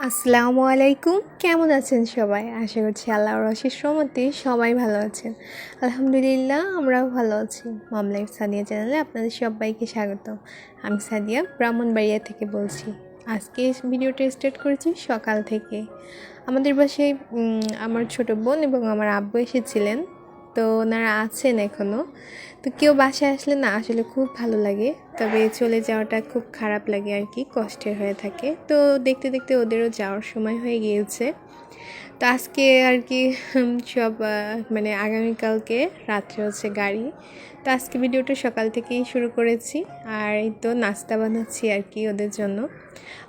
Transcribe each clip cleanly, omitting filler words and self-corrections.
আসসালামু আলাইকুম, কেমন আছেন সবাই? আশা করছি আল্লাহর অশেষ রহমতে সবাই ভালো আছেন। আলহামদুলিল্লাহ, আমরাও ভালো আছি। মম লাইফ সাদিয়া চ্যানেলে আপনাদের সবাইকে স্বাগত। আমি সাদিয়া ব্রাহ্মণবাড়িয়া থেকে বলছি। আজকে ভিডিওটা স্টার্ট করেছি সকাল থেকে। আমাদের বাসায় আমার ছোট বোন এবং আমার আব্বু এসেছিলেন, তো ওনারা আছেন এখনও। তো কেউ বাসায় আসলে না আসলে খুব ভালো লাগে, তবে চলে যাওয়াটা খুব খারাপ লাগে আর কি, কষ্টের হয়ে থাকে। তো দেখতে দেখতে ওদেরও যাওয়ার সময় হয়ে গিয়েছে। তো আজকে আর কি সব মানে আগামীকালকে রাত্রে হচ্ছে গাড়ি। তো আজকে ভিডিওটা সকাল থেকেই শুরু করেছি, আর এই তো নাস্তা বানাচ্ছি আর কি ওদের জন্য।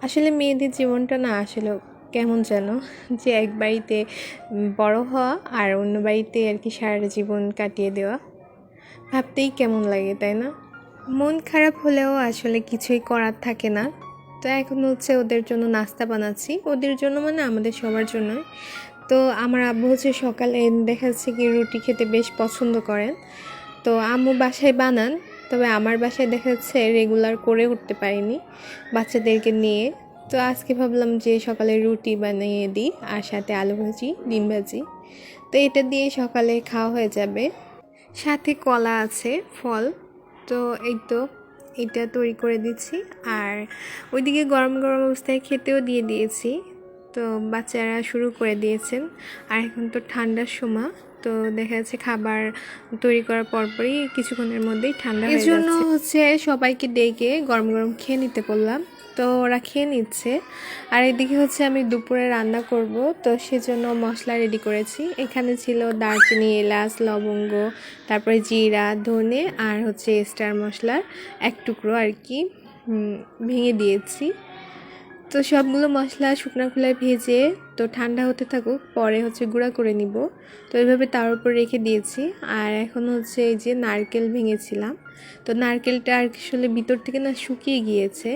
আসলে মেয়েদের জীবনটা না আসলে কেমন যেন, যে এক বাড়িতে বড় হওয়া আর অন্য বাড়িতে আর কি সারা জীবন কাটিয়ে দেওয়া, ভাবতেই কেমন লাগে, তাই না? মন খারাপ হলেও আসলে কিছুই করার থাকে না। তো এখন হচ্ছে ওদের জন্য নাস্তা বানাচ্ছি, ওদের জন্য মানে আমাদের সবার জন্য। তো আমার আব্বু হচ্ছে সকালে দেখা যাচ্ছে কি রুটি খেতে বেশ পছন্দ করেন। তো আম্মু বাসায় বানান, তবে আমার বাসায় দেখা যাচ্ছে রেগুলার করে উঠতে পারিনি বাচ্চাদেরকে নিয়ে। তো আজকে ভাবলাম যে সকালে রুটি বানিয়ে দিই, আর সাথে আলু ভাজি, ডিম ভাজি। তো এটা দিয়ে সকালে খাওয়া হয়ে যাবে। সাথে কলা আছে, ফল। তো এই তো এটা তৈরি করে দিচ্ছি, আর ওইদিকে গরম গরম অবস্থায় খেতেও দিয়ে দিয়েছি। তো বাচ্চারা শুরু করে দিয়েছেন, আর এখন তো ঠান্ডার সময়, তো দেখা যাচ্ছে খাবার তৈরি করার পরপরই কিছুক্ষণের মধ্যেই ঠান্ডা হয়ে যাচ্ছে। এর জন্য হচ্ছে সবাইকে ডেকে গরম গরম খেয়ে নিতে বললাম। তো ওরা খেয়ে নিচ্ছে, আর এদিকে হচ্ছে আমি দুপুরে রান্না করব। তো সেজন্য মশলা রেডি করেছি। এখানে ছিল দারচিনি, এলাচ, লবঙ্গ, তারপরে জিরা, ধনে, আর হচ্ছে স্টার মশলার এক টুকরো আর কি ভেঙে দিয়েছি। তো সবগুলো মশলা শুকনো খোলায় ভেজে তো ঠান্ডা হতে থাকুক, পরে হচ্ছে গুঁড়া করে নিব। তো এইভাবে তার উপর রেখে দিয়েছি। আর এখন হচ্ছে এই যে নারকেল ভেঙেছিলাম, তো নারকেলটা আর আসলে ভিতর থেকে না শুকিয়ে গিয়েছে।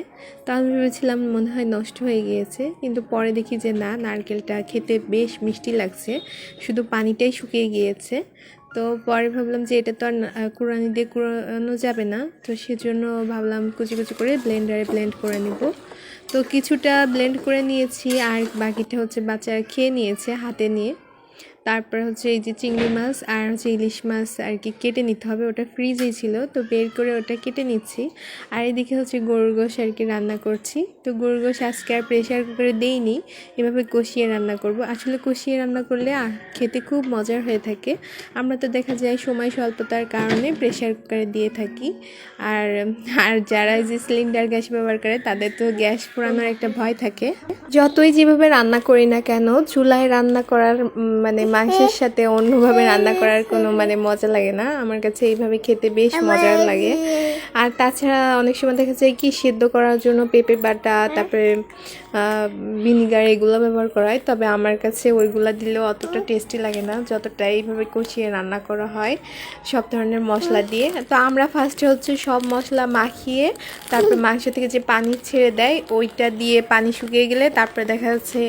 তো আমি ভেবেছিলাম মনে হয় নষ্ট হয়ে গিয়েছে, কিন্তু পরে দেখি যে না, নারকেলটা খেতে বেশ মিষ্টি লাগছে, শুধু পানিটাই শুকিয়ে গিয়েছে। তো পরে ভাবলাম যে এটা তো আর কুড়ানি দিয়ে কুড়ানো যাবে না, তো সেজন্য ভাবলাম কুচি কুচি করে ব্লেন্ডারে ব্লেন্ড করে নিব। তো কিছুটা ব্লেন্ড করে নিয়েছি, আর বাকিটা হচ্ছে বাচ্চারা খেয়ে নিয়েছে হাতে নিয়ে। তারপর হচ্ছে এই যে চিংড়ি মাছ আর হচ্ছে ইলিশ মাছ আর কি কেটে নিতে হবে, ওটা ফ্রিজেই ছিল, তো বের করে ওটা কেটে নিচ্ছি। আর এদিকে হচ্ছে গরুর গোশ আর কি রান্না করছি। তো গরুর গোশ আজকে আর প্রেশার কুকারে দেইনি, এভাবে কষিয়ে রান্না করব। আসলে কষিয়ে রান্না করলে খেতে খুব মজার হয়ে থাকে। আমরা তো দেখা যায় সময় স্বল্পতার কারণে প্রেশার কুকারে দিয়ে থাকি। আর আর যারা যে সিলিন্ডার গ্যাস ব্যবহার করে তাদের তো গ্যাস পোড়ানোর একটা ভয় থাকে। যতই যেভাবে রান্না করি না কেন, চুলায় রান্না করার মানে মাংসের সাথে অন্যভাবে রান্না করার কোনো মানে মজা লাগে না। আমার কাছে এইভাবে খেতে বেশ মজার লাগে। আর তাছাড়া অনেক সময় দেখা যায় কি সিদ্ধ করার জন্য পেঁপে বাটা, তারপরে ভিনিগার এগুলো ব্যবহার করা হয়, তবে আমার কাছে ওইগুলো দিলেও অতটা টেস্টি লাগে না যতটা এইভাবে কষিয়ে রান্না করা হয় সব ধরনের মশলা দিয়ে। তো আমরা ফার্স্টে হচ্ছে সব মশলা মাখিয়ে তারপর মাংস থেকে যে পানি ছেড়ে দেয় ওইটা দিয়ে পানি শুকিয়ে গেলে তারপরে দেখা যাচ্ছে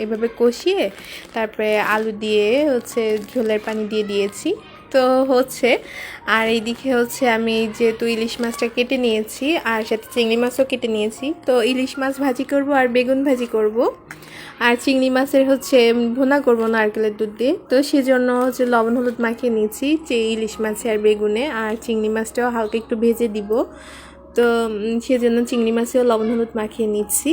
এভাবে কষিয়ে তারপরে আলু দিয়ে হচ্ছে ঝোলের পানি দিয়ে দিয়েছি। তো হচ্ছে আর এইদিকে হচ্ছে আমি যেহেতু ইলিশ মাছটা কেটে নিয়েছি আর সাথে চিংড়ি মাছও কেটে নিয়েছি, তো ইলিশ মাছ ভাজি করব আর বেগুন ভাজি করব। আর চিংড়ি মাছের হচ্ছে ভুনা করব নারকেলের দুধ দিয়ে। তো সেজন্য হচ্ছে লবণ হলুদ মাখিয়ে নিয়েছি যে ইলিশ মাছে আর বেগুনে, আর চিংড়ি মাছটাও হালকা একটু ভেজে দিব। তো সেজন্য চিংড়ি মাছেও লবণ হলুদ মাখিয়ে নিচ্ছি।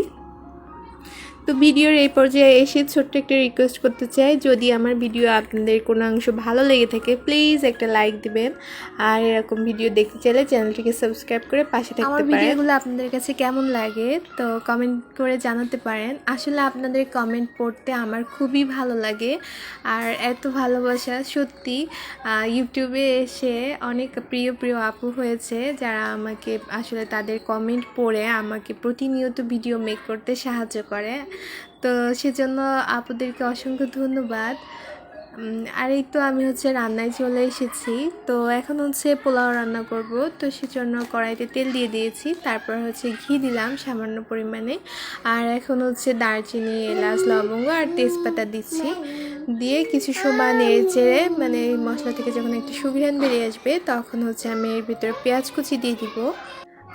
তো ভিডিওর এই পর্যায়ে এসে ছোট্ট একটা রিকোয়েস্ট করতে চাই, যদি আমার ভিডিও আপনাদের কোনো অংশ ভালো লেগে থাকে প্লিজ একটা লাইক দিবেন, আর এরকম ভিডিও দেখতে চাইলে চ্যানেলটিকে সাবস্ক্রাইব করে পাশে থাকতে পারেন। আমার ভিডিওগুলো আপনাদের কাছে কেমন লাগে তো কমেন্ট করে জানাতে পারেন। আসলে আপনাদের কমেন্ট পড়তে আমার খুবই ভালো লাগে, আর এত ভালোবাসা সত্যি। ইউটিউবে এসে অনেক প্রিয় প্রিয় আপু হয়েছে যারা আমাকে আসলে তাদের কমেন্ট পড়ে আমাকে প্রতিনিয়ত ভিডিও মেক করতে সাহায্য করে। তো সেজন্য আপুদেরকে অসংখ্য ধন্যবাদ। আর এই তো আমি হচ্ছে রান্নায় চলে এসেছি। তো এখন হচ্ছে পোলাও রান্না করব, তো সেজন্য কড়াইতে তেল দিয়ে দিয়েছি, তারপর হচ্ছে ঘি দিলাম সামান্য পরিমাণে, আর এখন হচ্ছে দারচিনি, এলাচ, লবঙ্গ আর তেজপাতা দিচ্ছি। দিয়ে কিছু সময় নেড়ে চেড়ে মানে মশলা থেকে যখন একটু সুঘ্রাণ বেরিয়ে আসবে তখন হচ্ছে আমি এর ভিতরে পেঁয়াজ কুচি দিয়ে দিব।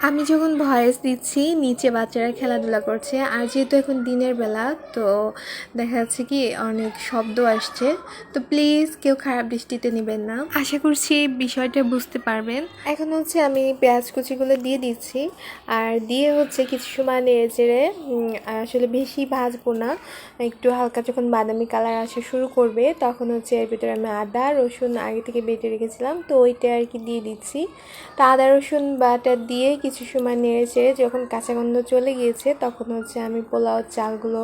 আমি যখন ভয়েস দিচ্ছি নিচে বাচ্চারা খেলাধুলা করছে, আর যেহেতু এখন দিনের বেলা তো দেখা যাচ্ছে কি অনেক শব্দ আসছে, তো প্লিজ কেউ খারাপ দৃষ্টিতে নেবেন না। আশা করছি এই বিষয়টা বুঝতে পারবেন। এখন হচ্ছে আমি পেঁয়াজ কুচিগুলো দিয়ে দিচ্ছি, আর দিয়ে হচ্ছে কিছু সময় নেড়ে চেড়ে আসলে বেশি ভাজবো না, একটু হালকা যখন বাদামি কালার আসা শুরু করবে তখন হচ্ছে এর ভিতরে আমি আদা রসুন আগে থেকে বেটে রেখেছিলাম তো ওইটা আর কি দিয়ে দিচ্ছি। তো আদা রসুন বাটা দিয়ে কিছু সময় নেড়ে চেড়ে যখন কাঁচা গন্ধ চলে গিয়েছে তখন হচ্ছে আমি পোলাও চালগুলো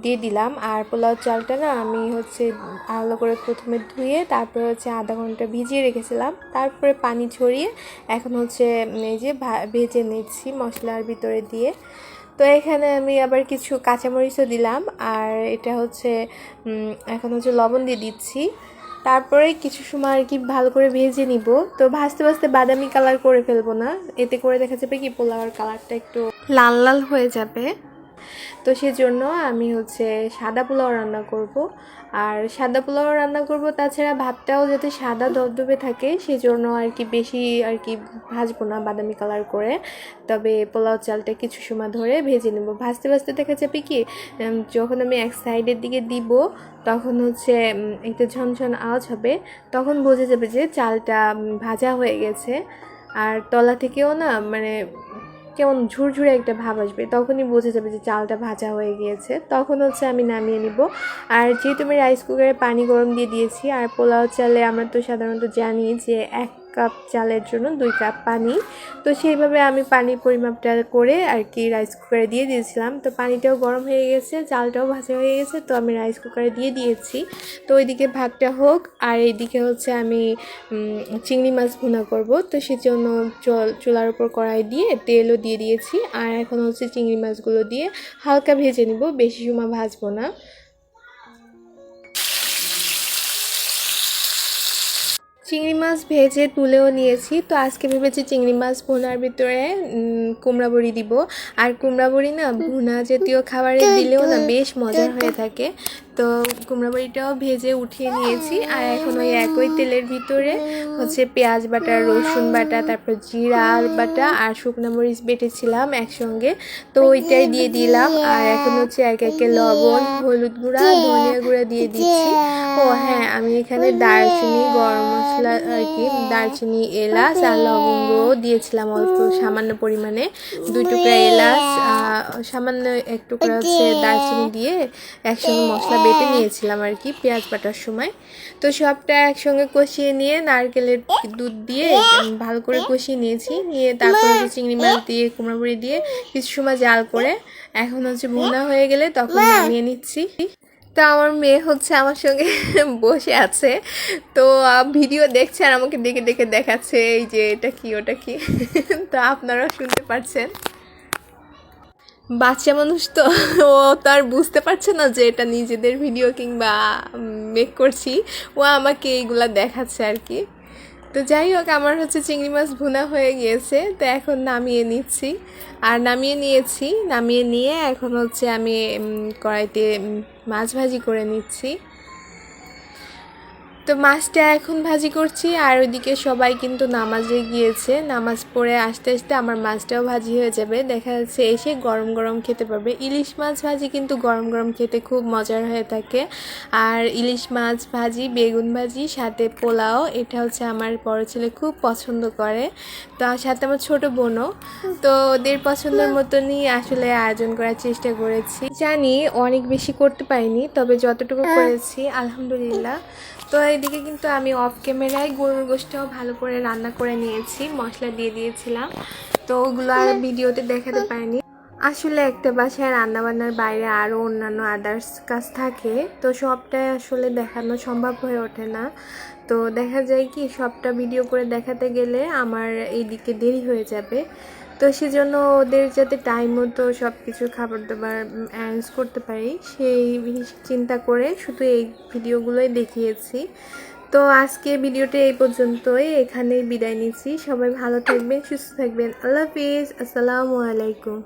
দিয়ে দিলাম। আর পোলাও চালটা না আমি হচ্ছে ভালো করে প্রথমে ধুয়ে তারপরে হচ্ছে আধা ঘন্টা ভিজিয়ে রেখেছিলাম, তারপরে পানি ছড়িয়ে এখন হচ্ছে এই যে ভেজে নিচ্ছি মশলার ভিতরে দিয়ে। তো এখানে আমি আবার কিছু কাঁচামরিচও দিলাম, আর এটা হচ্ছে এখন হচ্ছে লবণ দিয়ে দিচ্ছি। তারপরে কিছু সময় আর কি ভালো করে ভেজে নিব। তো ভাজতে ভাজতে বাদামি কালার করে ফেলবো না, এতে করে দেখা যাবে কি পোলাওয়ার কালারটা একটু লাল লাল হয়ে যাবে। তো সেজন্য আমি হচ্ছে সাদা পোলাও রান্না করব, আর সাদা পোলাও রান্না করব, তাছাড়া ভাতটাও যাতে সাদা ধবধবে থাকে সেজন্য আর কি বেশি আর কি ভাজবো না বাদামি কালার করে, তবে পোলাও চালটা কিছু সময় ধরে ভেজে নেব। ভাজতে ভাজতে দেখা যাবে কি যখন আমি এক সাইডের দিকে দিব তখন হচ্ছে একটা ঝনঝন আওয়াজ হবে, তখন বোঝা যাবে যে চালটা ভাজা হয়ে গেছে। আর তলা থেকেও না মানে কেমন ঝুরঝুরে একটা ভাব আসবে, তখনই বোঝা যাবে যে চালটা ভাজা হয়ে গিয়েছে, তখন হচ্ছে আমি নামিয়ে নিব। আর যেহেতু আমি রাইস কুকারে পানি গরম দিয়ে দিয়েছি, আর পোলাও চালে আমরা তো সাধারণত জানি যে 1 কাপ চালের জন্য 2 কাপ পানি, তো সেইভাবে আমি পানির পরিমাপটা করে আর কি রাইস কুকারে দিয়ে দিয়েছিলাম। তো পানিটাও গরম হয়ে গেছে, চালটাও ভাজা হয়ে গেছে, তো আমি রাইস কুকারে দিয়ে দিয়েছি। তো ওইদিকে ভাতটা হোক, আর এইদিকে হচ্ছে আমি চিংড়ি মাছ ভুনা করব, তো সেজন্য চুলার উপর কড়াই দিয়ে তেলও দিয়ে দিয়েছি। আর এখন হচ্ছে চিংড়ি মাছগুলো দিয়ে হালকা ভেজে নিব, বেশি সময় ভাজবো না। চিংড়ি মাছ ভেজে তুলেও নিয়েছি। তো আজকে ভেবেছি চিংড়ি মাছ ভুনার ভিতরে কুমড়া বড়ি দিব। আর কুমড়া বড়ি না ভুনা জাতীয় খাবারে দিলেও না বেশ মজার হয়ে থাকে। তো কুমড়া বড়িটাও ভেজে উঠিয়ে নিয়েছি, আর এখন ওই একই তেলের ভিতরে হচ্ছে পেঁয়াজ বাটা রসুন বাটা তারপর জিরা বাটা আর শুকনো মরিচ বেটেছিলাম একসঙ্গে, তো ওইটাই দিয়ে দিলাম। আর এখন হচ্ছে একে একে লবণ হলুদ গুঁড়া ধনিয়া গুঁড়া দিয়ে দিচ্ছি। ও হ্যাঁ, আমি এখানে দারচিনি গরম মশলা আর কি দারচিনি এলাচ আর লবঙ্গ দিয়েছিলাম অল্প সামান্য পরিমাণে, 2 টুকরা এলাচ সামান্য 1 টুকরা হচ্ছে দারচিনি দিয়ে একসঙ্গে মশলা বেটে নিয়েছিলাম আর কি পেঁয়াজ বাটার সময়। তো সবটা একসঙ্গে কষিয়ে নিয়ে নারকেলের দুধ দিয়ে ভালো করে কষিয়ে নিয়েছি, নিয়ে তারপরে চিংড়ি মাছ দিয়ে কুমড়া বড়ি দিয়ে কিছু সময় জাল করে এখন হচ্ছে ভুনা হয়ে গেলে তখন নামিয়ে নিচ্ছি। তো আমার মেয়ে হচ্ছে আমার সঙ্গে বসে আছে, তো ভিডিও দেখছে আর আমাকে দেখে দেখে দেখাচ্ছে এই যে এটা কি ওটা কি। তো আপনারাও শুনতে পাচ্ছেন, বাচ্চা মানুষ তো ও তো আর বুঝতে পারছে না যে এটা নিজেদের ভিডিও কিংবা মেক করছি, ও আমাকে এইগুলা দেখাচ্ছে আর কি। তো যাই হোক, আমার হচ্ছে চিংড়ি মাছ ভুনা হয়ে গিয়েছে, তো এখন নামিয়ে নিচ্ছি। আর নামিয়ে নিয়ে এখন হচ্ছে আমি কড়াইতে মাছ ভাজি করে নিচ্ছি। তো মাছটা এখন ভাজি করছি, আর ওইদিকে সবাই কিন্তু নামাজে গিয়েছে, নামাজ পড়ে আসতে আসতে আমার মাছটাও ভাজি হয়ে যাবে, দেখা যাচ্ছে এসে গরম গরম খেতে পারবে। ইলিশ মাছ ভাজি কিন্তু গরম গরম খেতে খুব মজার হয়ে থাকে। আর ইলিশ মাছ ভাজি বেগুন ভাজি সাথে পোলাও, এটা হচ্ছে আমার বড় ছেলে খুব পছন্দ করে, তো সাথে আমার ছোট বোনও। তো ওদের পছন্দের মতনই আসলে আয়োজন করার চেষ্টা করেছি, জানি অনেক বেশি করতে পারিনি, তবে যতটুকু করেছি আলহামদুলিল্লাহ। তো এদিকে কিন্তু আমি অফ ক্যামেরায় গরুর গোশটাও ভালো করে রান্না করে নিয়েছি, মশলা দিয়ে দিয়েছিলাম, তো ওগুলো আর ভিডিওতে দেখাতে পারিনি। আসলে একটা বাসায় রান্নাবান্নার বাইরে আরও অন্যান্য আদার্স কাজ থাকে, তো সবটাই আসলে দেখানো সম্ভব হয়ে ওঠে না। তো দেখা যায় কি সবটা ভিডিও করে দেখাতে গেলে আমার এইদিকে দেরি হয়ে যাবে, তো সেজন্য ওদের যাতে টাইম মতো সব কিছু খাবার দাবার অ্যারেঞ্জ করতে পারি সেই চিন্তা করে শুধু এই ভিডিওগুলোই দেখিয়েছি। তো আজকে ভিডিওটা এই পর্যন্তই, এখানেই বিদায় নিচ্ছি। সবাই ভালো থাকবেন সুস্থ থাকবেন, আল্লাহ হাফিজ, আসসালামু আলাইকুম।